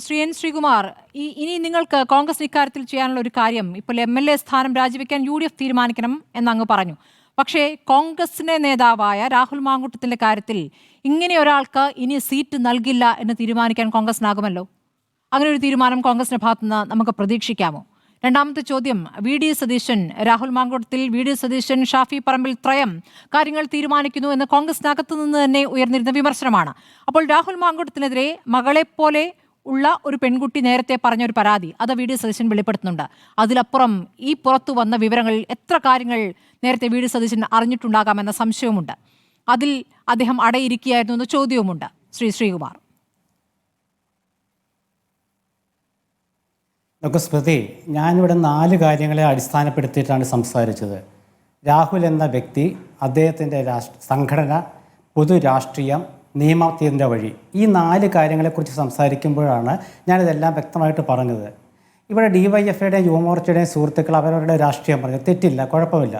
Shri N Sreekumar, ഇനി നിങ്ങൾക്ക് കോൺഗ്രസ് ഇക്കാര്യത്തിൽ ചെയ്യാനുള്ള ഒരു കാര്യം, ഇപ്പോൾ MLA സ്ഥാനം രാജിവെക്കാൻ UDF തീരുമാനിക്കണം എന്നങ്ങ് പറഞ്ഞു. പക്ഷേ കോൺഗ്രസിന്റെ നേതാവായ രാഹുൽ മാങ്കൂട്ടത്തിന്റെ കാര്യത്തിൽ ഇങ്ങനെ ഒരാൾക്ക് ഇനി സീറ്റ് നൽകില്ല എന്ന് തീരുമാനിക്കാൻ കോൺഗ്രസിനാകുമല്ലോ. അങ്ങനെ ഒരു തീരുമാനം കോൺഗ്രസിന്റെ ഭാഗത്തുനിന്ന് നമുക്ക് പ്രതീക്ഷിക്കാമോ? രണ്ടാമത്തെ ചോദ്യം, VD സതീശൻ, രാഹുൽ മാങ്കൂട്ടത്തിൽ VD സതീശൻ, ഷാഫി പറമ്പിൽ ത്രയം കാര്യങ്ങൾ തീരുമാനിക്കുന്നു എന്ന് കോൺഗ്രസിനകത്തു നിന്ന് തന്നെ ഉയർന്നിരുന്ന വിമർശനമാണ്. അപ്പോൾ രാഹുൽ മാങ്കൂട്ടത്തിനെതിരെ മകളെപ്പോലെ ഉള്ള ഒരു പെൺകുട്ടി നേരത്തെ പറഞ്ഞൊരു പരാതി, അത് VD സതീശൻ വെളിപ്പെടുത്തുന്നുണ്ട്. അതിലപ്പുറം ഈ പുറത്തു വന്ന വിവരങ്ങളിൽ എത്ര കാര്യങ്ങൾ നേരത്തെ VD സതീശൻ അറിഞ്ഞിട്ടുണ്ടാകാമെന്ന സംശയവുമുണ്ട്. അതിൽ അദ്ദേഹം അടയിരിക്കുകയായിരുന്നു എന്ന ചോദ്യവുമുണ്ട്. ശ്രീകുമാർ. സ്മൃതി, ഞാനിവിടെ 4 കാര്യങ്ങളെ അടിസ്ഥാനപ്പെടുത്തിയിട്ടാണ് സംസാരിച്ചത്. രാഹുൽ എന്ന വ്യക്തി, അദ്ദേഹത്തിൻ്റെ സംഘടന, പൊതുരാഷ്ട്രീയം, നിയമത്തിൻ്റെ വഴി, ഈ 4 കാര്യങ്ങളെക്കുറിച്ച് സംസാരിക്കുമ്പോഴാണ് ഞാനിതെല്ലാം വ്യക്തമായിട്ട് പറഞ്ഞത്. ഇവിടെ DYFIയുടെയും യുവമോർച്ചയുടെയും സുഹൃത്തുക്കൾ അവരവരുടെ രാഷ്ട്രീയം പറഞ്ഞു, തെറ്റില്ല, കുഴപ്പമില്ല.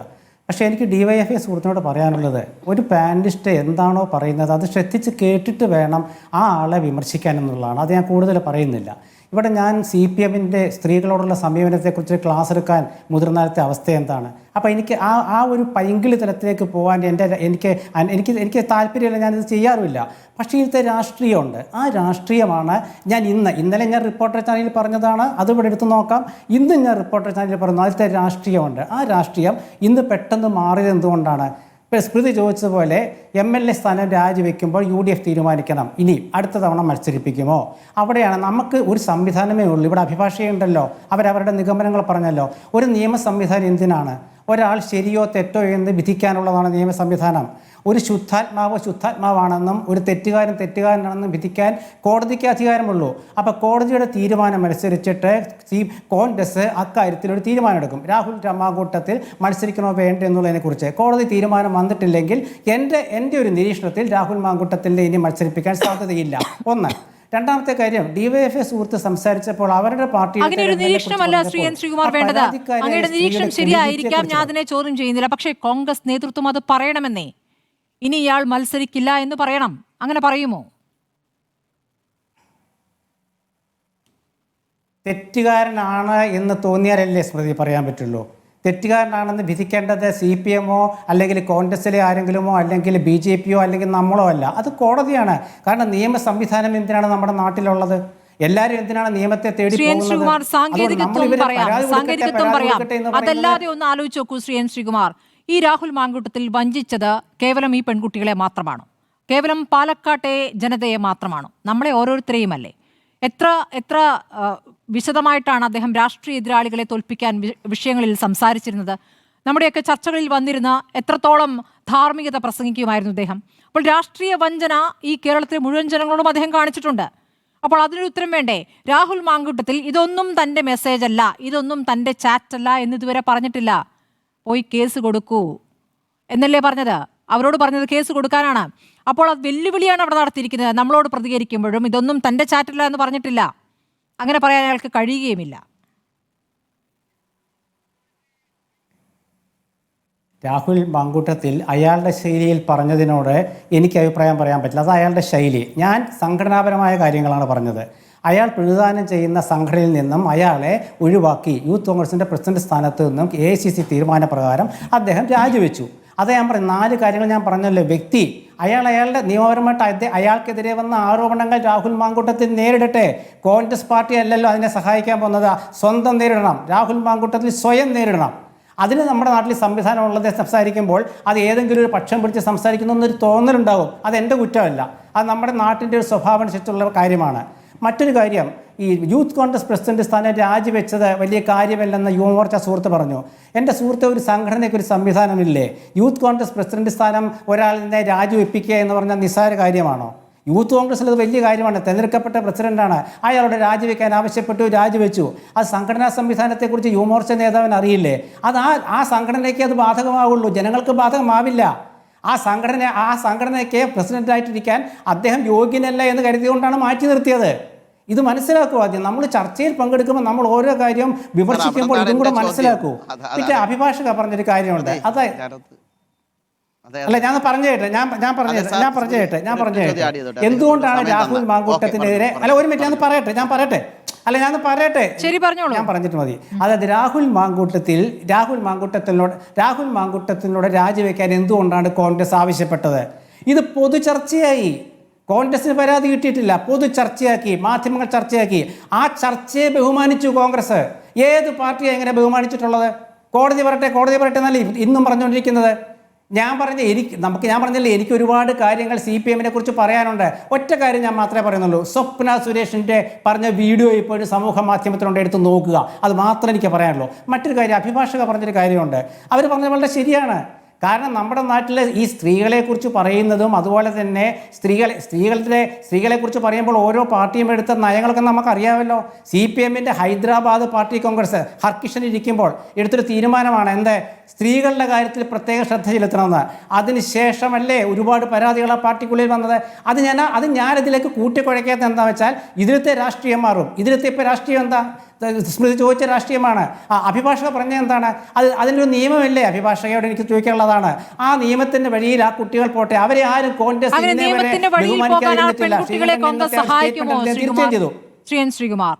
പക്ഷേ എനിക്ക് DYFI സുഹൃത്തിനോട് പറയാനുള്ളത്, ഒരു പാനലിസ്റ്റ് എന്താണോ പറയുന്നത് അത് ശ്രദ്ധിച്ച് കേട്ടിട്ട് വേണം ആ ആളെ വിമർശിക്കാൻ എന്നുള്ളതാണ്. അത് ഞാൻ കൂടുതൽ പറയുന്നില്ല. ഇവിടെ ഞാൻ CPMൻ്റെ സ്ത്രീകളോടുള്ള സമീപനത്തെക്കുറിച്ച് ക്ലാസ് എടുക്കാൻ മുതിർന്നാലത്തെ അവസ്ഥ എന്താണ്? അപ്പോൾ എനിക്ക് ആ ഒരു പൈങ്കിളി തലത്തിലേക്ക് പോകാൻ എനിക്ക് താല്പര്യമില്ല, ഞാനിത് ചെയ്യാറുമില്ല. പക്ഷേ ഇന്നത്തെ രാഷ്ട്രീയമുണ്ട്, ആ രാഷ്ട്രീയമാണ് ഞാൻ ഇന്നലെ ഞാൻ റിപ്പോർട്ടർ ചാനലിൽ പറഞ്ഞതാണ്, അത് ഇവിടെ എടുത്ത് നോക്കാം. ഇന്ന് ഞാൻ റിപ്പോർട്ടർ ചാനലിൽ പറഞ്ഞു, അതിലത്തെ രാഷ്ട്രീയമുണ്ട്. ആ രാഷ്ട്രീയം ഇന്ന് പെട്ടെന്ന് മാറിയത് എന്തുകൊണ്ടാണ്? ഇപ്പോൾ സ്മൃതി ചോദിച്ചതുപോലെ MLA സ്ഥാനം രാജിവെക്കുമ്പോൾ UDF തീരുമാനിക്കണം ഇനി അടുത്ത തവണ മത്സരിപ്പിക്കുമോ. അവിടെയാണ് നമുക്ക് ഒരു സംവിധാനമേ ഉള്ളൂ. ഇവിടെ അഭിഭാഷകരുണ്ടല്ലോ, അവരവരുടെ നിഗമനങ്ങൾ പറഞ്ഞല്ലോ. ഒരു നിയമ സംവിധാനം എന്തിനാണ്? ഒരാൾ ശരിയോ തെറ്റോ എന്ന് വിധിക്കാനുള്ളതാണ് നിയമ സംവിധാനം. ഒരു ശുദ്ധാത്മാവാണെന്നും ഒരു തെറ്റുകാരനാണെന്നും വിധിക്കാൻ കോടതിക്ക് അധികാരമുള്ളൂ. അപ്പോൾ കോടതിയുടെ തീരുമാനം അനുസരിച്ചിട്ട് കോൺഗ്രസ് അക്കാര്യത്തിലൊരു തീരുമാനമെടുക്കും. രാഹുൽ മാങ്കൂട്ടത്തിൽ മത്സരിക്കണോ വേണ്ടോ എന്നുള്ളതിനെക്കുറിച്ച് കോടതി തീരുമാനം വന്നിട്ടില്ലെങ്കിൽ എൻ്റെ ഒരു നിരീക്ഷണത്തിൽ രാഹുൽ മാങ്കൂട്ടത്തിൻ്റെ ഇനി മത്സരിപ്പിക്കാൻ സാധ്യതയില്ല. ഒന്ന്. രണ്ടാമത്തെ കാര്യം, DYFI സുഹൃത്ത് സംസാരിച്ചപ്പോൾ അവരുടെ പാർട്ടി നിരീക്ഷണമല്ല ശ്രീ എൻ ശ്രീകുമാർ വേണ്ടത്. അങ്ങയുടെ നിരീക്ഷണം ശരിയായിരിക്കാം, ഞാൻ അതിനെ ചോദ്യം ചെയ്യുന്നില്ല. പക്ഷേ കോൺഗ്രസ് നേതൃത്വം അത് പറയണമെന്നേ. ഇനി ഇയാൾ മത്സരിക്കില്ല എന്ന് പറയണം. അങ്ങനെ പറയുമോ? തെറ്റുകാരനാണ് എന്ന് തോന്നിയാലല്ലേ സ്മൃതി പറയാൻ പറ്റുള്ളൂ. തെറ്റുകാരനാണെന്ന് വിധിക്കേണ്ടത് CPMോ അല്ലെങ്കിൽ കോൺഗ്രസിലെ ആരെങ്കിലുമോ അല്ലെങ്കിൽ BJPയോ അല്ലെങ്കിൽ നമ്മളോ അല്ല, അത് കോടതിയാണ്. കാരണം നിയമ സംവിധാനം എന്തിനാണ് നമ്മുടെ നാട്ടിലുള്ളത്? എല്ലാവരും എന്തിനാണ് നിയമത്തെ തേടി പോകുന്നത്? സാങ്കേതികത്വം പറയാം. അതല്ലാതെ ഒന്ന് ആലോചിച്ച് നോക്കൂ ശ്രീ എൻ ശ്രീകുമാർ, ഈ രാഹുൽ മാങ്കൂട്ടത്തിൽ വഞ്ചിച്ചത് കേവലം ഈ പെൺകുട്ടികളെ മാത്രമാണോ? കേവലം പാലക്കാട്ടെ ജനതയെ മാത്രമാണോ? നമ്മളെ ഓരോരുത്തരെയും അല്ലേ? എത്ര വിശദമായിട്ടാണ് അദ്ദേഹം രാഷ്ട്രീയ എതിരാളികളെ തോൽപ്പിക്കാൻ വിഷയങ്ങളിൽ സംസാരിച്ചിരുന്നത്? നമ്മുടെയൊക്കെ ചർച്ചകളിൽ വന്നിരുന്ന എത്രത്തോളം ധാർമ്മികത പ്രസംഗിക്കുമായിരുന്നു അദ്ദേഹം. അപ്പോൾ രാഷ്ട്രീയ വഞ്ചന ഈ കേരളത്തിലെ മുഴുവൻ ജനങ്ങളോടും അദ്ദേഹം കാണിച്ചിട്ടുണ്ട്. അപ്പോൾ അതിനൊരു ഉത്തരം വേണ്ടേ? രാഹുൽ മാങ്കൂട്ടത്തിൽ ഇതൊന്നും തൻ്റെ മെസ്സേജ് അല്ല, ഇതൊന്നും തൻ്റെ ചാറ്റല്ല എന്നിതുവരെ പറഞ്ഞിട്ടില്ല. പോയി കേസ് കൊടുക്കൂ എന്നല്ലേ പറഞ്ഞത്? അവരോട് പറഞ്ഞത് കേസ് കൊടുക്കാനാണ്. അപ്പോൾ അത് വെല്ലുവിളിയാണ് അവിടെ നടത്തിയിരിക്കുന്നത്. നമ്മളോട് പ്രതികരിക്കുമ്പോഴും ഇതൊന്നും തൻ്റെ ചാറ്റല്ല എന്ന് പറഞ്ഞിട്ടില്ല. അങ്ങനെ പറയാൻ അയാൾക്ക് കഴിയുകയുമില്ല. രാഹുൽ മാങ്കൂട്ടത്തിൽ അയാളുടെ ശൈലിയിൽ പറഞ്ഞതിനോട് എനിക്ക് അഭിപ്രായം പറയാൻ പറ്റില്ല. അത് അയാളുടെ ശൈലി. ഞാൻ സംഘടനാപരമായ കാര്യങ്ങളാണ് പറഞ്ഞത്. അയാൾ പ്രതിദാനം ചെയ്യുന്ന സംഘടനയിൽ നിന്നും അയാളെ ഒഴിവാക്കി യൂത്ത് കോൺഗ്രസിൻ്റെ പ്രസിഡന്റ് സ്ഥാനത്ത് നിന്നും AICC തീരുമാനപ്രകാരം അദ്ദേഹം രാജിവെച്ചു. അത് ഞാൻ പറഞ്ഞു. 4 കാര്യങ്ങൾ ഞാൻ പറഞ്ഞല്ലോ. വ്യക്തി അയാളുടെ നിയമപരമായിട്ട് അയാൾക്കെതിരെ വന്ന ആരോപണങ്ങൾ രാഹുൽ മാങ്കൂട്ടത്തിൽ നേരിടട്ടെ. കോൺഗ്രസ് പാർട്ടി അല്ലല്ലോ അതിനെ സഹായിക്കാൻ പോകുന്നത്. സ്വന്തം നേരിടണം. രാഹുൽ മാങ്കൂട്ടത്തിൽ സ്വയം നേരിടണം. അതിന് നമ്മുടെ നാട്ടിൽ സംവിധാനം ഉള്ളത് സംസാരിക്കുമ്പോൾ അത് ഏതെങ്കിലും ഒരു പക്ഷം പിടിച്ച് സംസാരിക്കുന്നു എന്നൊരു തോന്നലുണ്ടാവും. അതെൻ്റെ കുറ്റമല്ല, അത് നമ്മുടെ നാട്ടിൻ്റെ ഒരു സ്വഭാവം അനുസരിച്ചുള്ള കാര്യമാണ്. മറ്റൊരു കാര്യം, ഈ യൂത്ത് കോൺഗ്രസ് പ്രസിഡന്റ് സ്ഥാനം രാജിവെച്ചത് വലിയ കാര്യമല്ലെന്ന് യുവമോർച്ച സുഹൃത്ത് പറഞ്ഞു. എൻ്റെ സുഹൃത്ത്, ഒരു സംഘടനയ്ക്ക് ഒരു സംവിധാനമില്ലേ? യൂത്ത് കോൺഗ്രസ് പ്രസിഡന്റ് സ്ഥാനം ഒരാളിനെ രാജിവെപ്പിക്കുക എന്ന് പറഞ്ഞാൽ നിസ്സാര കാര്യമാണോ? യൂത്ത് കോൺഗ്രസ്സിൽ അത് വലിയ കാര്യമാണ്. തിരഞ്ഞെടുക്കപ്പെട്ട പ്രസിഡന്റാണ്, അയാളോട് രാജിവെക്കാൻ ആവശ്യപ്പെട്ടു, രാജിവെച്ചു. അത് സംഘടനാ സംവിധാനത്തെക്കുറിച്ച് യുവമോർച്ച നേതാവിന് അറിയില്ലേ? അത് ആ സംഘടനയ്ക്ക് അത് ബാധകമാവുള്ളൂ, ജനങ്ങൾക്ക് ബാധകമാവില്ല. ആ സംഘടനയ്ക്ക് പ്രസിഡന്റായിട്ടിരിക്കാൻ അദ്ദേഹം യോഗ്യനല്ല എന്ന് കരുതിക്കൊണ്ടാണ് മാറ്റി നിർത്തിയത്. ഇത് മനസ്സിലാക്കൂ. ആദ്യം നമ്മൾ ചർച്ചയിൽ പങ്കെടുക്കുമ്പോൾ നമ്മൾ ഓരോ കാര്യവും വിമർശിക്കുമ്പോൾ ഇതും കൂടെ മനസ്സിലാക്കൂ. പിന്നെ അഭിഭാഷക പറഞ്ഞൊരു കാര്യമുണ്ട്, അല്ല ഞാൻ പറഞ്ഞു കേട്ടെ എന്തുകൊണ്ടാണ് രാഹുൽ മാങ്കൂട്ടത്തിനെതിരെ അല്ല ഒരു മിനിറ്റ് ഞാൻ പറയട്ടെ ശരി പറഞ്ഞോളൂ. ഞാൻ പറഞ്ഞിട്ട് മതി. അതായത് രാഹുൽ മാങ്കൂട്ടത്തിനോട് രാജിവെക്കാൻ എന്തുകൊണ്ടാണ് കോൺഗ്രസ് ആവശ്യപ്പെട്ടത്? ഇത് പൊതു ചർച്ചയായി. കോൺഗ്രസിന് പരാതി കിട്ടിയിട്ടില്ല, പൊതു ചർച്ചയാക്കി, മാധ്യമങ്ങൾ ചർച്ചയാക്കി. ആ ചർച്ചയെ ബഹുമാനിച്ചു കോൺഗ്രസ്. ഏത് പാർട്ടിയാണ് എങ്ങനെ ബഹുമാനിച്ചിട്ടുള്ളത്? കോടതി പറയട്ടെ എന്നല്ലേ ഇന്നും പറഞ്ഞുകൊണ്ടിരിക്കുന്നത്. ഞാൻ പറഞ്ഞില്ലേ എനിക്ക് ഒരുപാട് കാര്യങ്ങൾ CPM കുറിച്ച് പറയാനുണ്ട്. ഒറ്റ കാര്യം ഞാൻ മാത്രമേ പറയുന്നുള്ളൂ. സ്വപ്ന സുരേഷിൻ്റെ പറഞ്ഞ വീഡിയോ ഇപ്പോഴും സമൂഹ മാധ്യമത്തിലുണ്ട്, എടുത്ത് നോക്കുക. അത് മാത്രമേ എനിക്ക് പറയാനുള്ളൂ. മറ്റൊരു കാര്യം, അഭിഭാഷക പറഞ്ഞൊരു കാര്യമുണ്ട്. അവർ പറഞ്ഞത് വളരെ ശരിയാണ്. കാരണം നമ്മുടെ നാട്ടിലെ ഈ സ്ത്രീകളെക്കുറിച്ച് പറയുന്നതും അതുപോലെ തന്നെ സ്ത്രീകളെക്കുറിച്ച് പറയുമ്പോൾ ഓരോ പാർട്ടിയും എടുത്ത നയങ്ങളൊക്കെ നമുക്കറിയാമല്ലോ. CPM ഹൈദരാബാദ് പാർട്ടി കോൺഗ്രസ് ഹർകിഷൻ ഇരിക്കുമ്പോൾ എടുത്തൊരു തീരുമാനമാണ് സ്ത്രീകളുടെ കാര്യത്തിൽ പ്രത്യേക ശ്രദ്ധ ചെലുത്തണമെന്ന്. അതിനുശേഷമല്ലേ ഒരുപാട് പരാതികൾ ആ പാർട്ടിക്കുള്ളിൽ വന്നത്. അത് ഞാനിതിലേക്ക് കൂട്ടിക്കുഴയ്ക്കാത്ത എന്താണെന്ന് വെച്ചാൽ ഇതിലത്തെ രാഷ്ട്രീയം മാറും. ഇതിലത്തെ ഇപ്പോൾ രാഷ്ട്രീയം എന്താ? സ്മൃതി ചോദിച്ച രാഷ്ട്രീയമാണ്. അഭിഭാഷക പറഞ്ഞ എന്താണ്? അതിൻ്റെ ഒരു നിയമമല്ലേ അഭിഭാഷകയോട് എനിക്ക് ചോദിക്കാനുള്ളതാണ്. ആ നിയമത്തിന്റെ വഴിയിൽ ആ കുട്ടികൾ പോട്ടെ. അവരെ ആരും കോൺഗ്രസ് ശ്രീകുമാർ,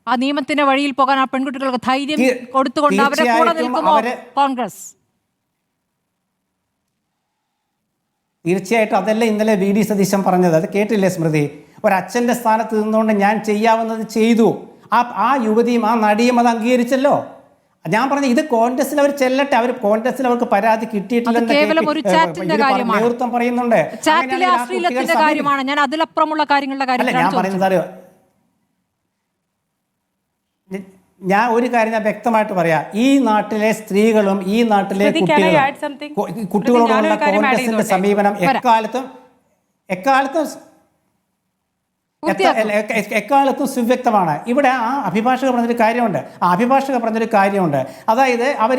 ആ നിയമത്തിന്റെ വഴിയിൽ പോകാൻ ആ പെൺകുട്ടികൾക്ക് ധൈര്യം കൊടുത്തുകൊണ്ട് അവരെ കൂടെ നിൽക്കുമോ കോൺഗ്രസ്? തീർച്ചയായിട്ടും അതല്ല ഇന്നലെ VD സതീശൻ പറഞ്ഞത്. അത് കേട്ടില്ലേ സ്മൃതി? ഒരച്ഛൻ്റെ സ്ഥാനത്ത് നിന്നുകൊണ്ട് ഞാൻ ചെയ്യാവുന്നത് ചെയ്തു. ആ യുവതിയും ആ നടിയും അത് അംഗീകരിച്ചല്ലോ. ഞാൻ പറഞ്ഞു ഇത് കോൺഗ്രസിൽ അവർ ചെല്ലട്ടെ. കോൺഗ്രസിൽ അവർക്ക് പരാതി കിട്ടിയിട്ടില്ലെന്ന് നേതൃത്വം പറയുന്നുണ്ട്. ഞാൻ അതിലപ്പുറമുള്ള കാര്യങ്ങളുടെ കാര്യം ഞാൻ പറയുന്നത് ഞാൻ ഒരു കാര്യം ഞാൻ വ്യക്തമായിട്ട് പറയാം. ഈ നാട്ടിലെ സ്ത്രീകളും ഈ നാട്ടിലെ കുട്ടികളോടുള്ള കോൺഗ്രസിന്റെ സമീപനം എക്കാലത്തും സുവ്യക്തമാണ്. ഇവിടെ ആ അഭിഭാഷക പറഞ്ഞൊരു കാര്യമുണ്ട്. അതായത് അവർ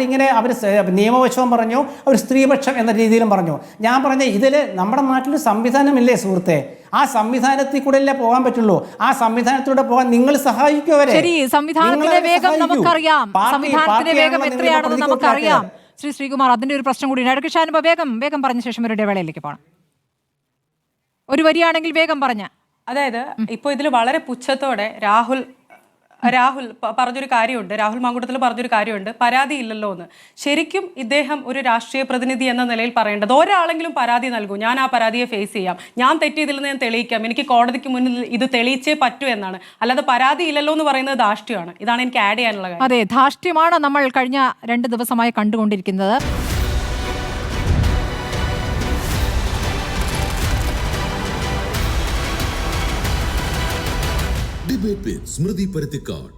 നിയമവശവും പറഞ്ഞു, അവർ സ്ത്രീപക്ഷം എന്ന രീതിയിലും പറഞ്ഞു. ഞാൻ പറഞ്ഞ ഇതിൽ നമ്മുടെ നാട്ടിൽ സംവിധാനമില്ലേ സുഹൃത്തെ? ആ സംവിധാനത്തിൽ കൂടെ അല്ലേ പോകാൻ പറ്റുള്ളൂ. ആ സംവിധാനത്തിലൂടെ പോകാൻ നിങ്ങൾ സഹായിക്കും അവരെ. സംവിധാനത്തിന്റെ വേഗം നമുക്കറിയാം. സംവിധാനത്തിന്റെ വേഗം എത്രയാണെന്ന് നമുക്കറിയാം. ശ്രീകുമാർ, അതിന്റെ ഒരു പ്രശ്നം കൂടി. ഇടയ്ക്ക് ഷാനുഭ വേഗം പറഞ്ഞ ശേഷം ഒരു ഇടവേളയിലേക്ക് പോകണം. ഒരു വരിയാണെങ്കിൽ വേഗം പറഞ്ഞ. അതായത് ഇപ്പോൾ ഇതിൽ വളരെ പുച്ഛത്തോടെ രാഹുൽ പറഞ്ഞൊരു കാര്യമുണ്ട്, രാഹുൽ മാങ്കൂട്ടത്തിൽ പറഞ്ഞൊരു കാര്യമുണ്ട്, പരാതി ഇല്ലല്ലോ എന്ന്. ശരിക്കും ഇദ്ദേഹം ഒരു രാഷ്ട്രീയ പ്രതിനിധി എന്ന നിലയിൽ പറയേണ്ടത് ഒരാളെങ്കിലും പരാതി നൽകൂ, ഞാൻ ആ പരാതിയെ ഫേസ് ചെയ്യാം, ഞാൻ തെറ്റിയതില്ലെന്ന് ഞാൻ തെളിയിക്കാം, എനിക്ക് കോടതിക്ക് മുന്നിൽ ഇത് തെളിയിച്ചേ പറ്റൂ എന്നാണ്. അല്ലാതെ പരാതി ഇല്ലല്ലോ എന്ന് പറയുന്നത് ധാർഷ്ട്യമാണ്. ഇതാണ് എനിക്ക് ആഡ് ചെയ്യാനുള്ള കാര്യം. അതെ, ധാർഷ്ട്യമാണ് നമ്മൾ കഴിഞ്ഞ 2 ദിവസമായി കണ്ടുകൊണ്ടിരിക്കുന്നത്. Debate with Smriti Parathikkad.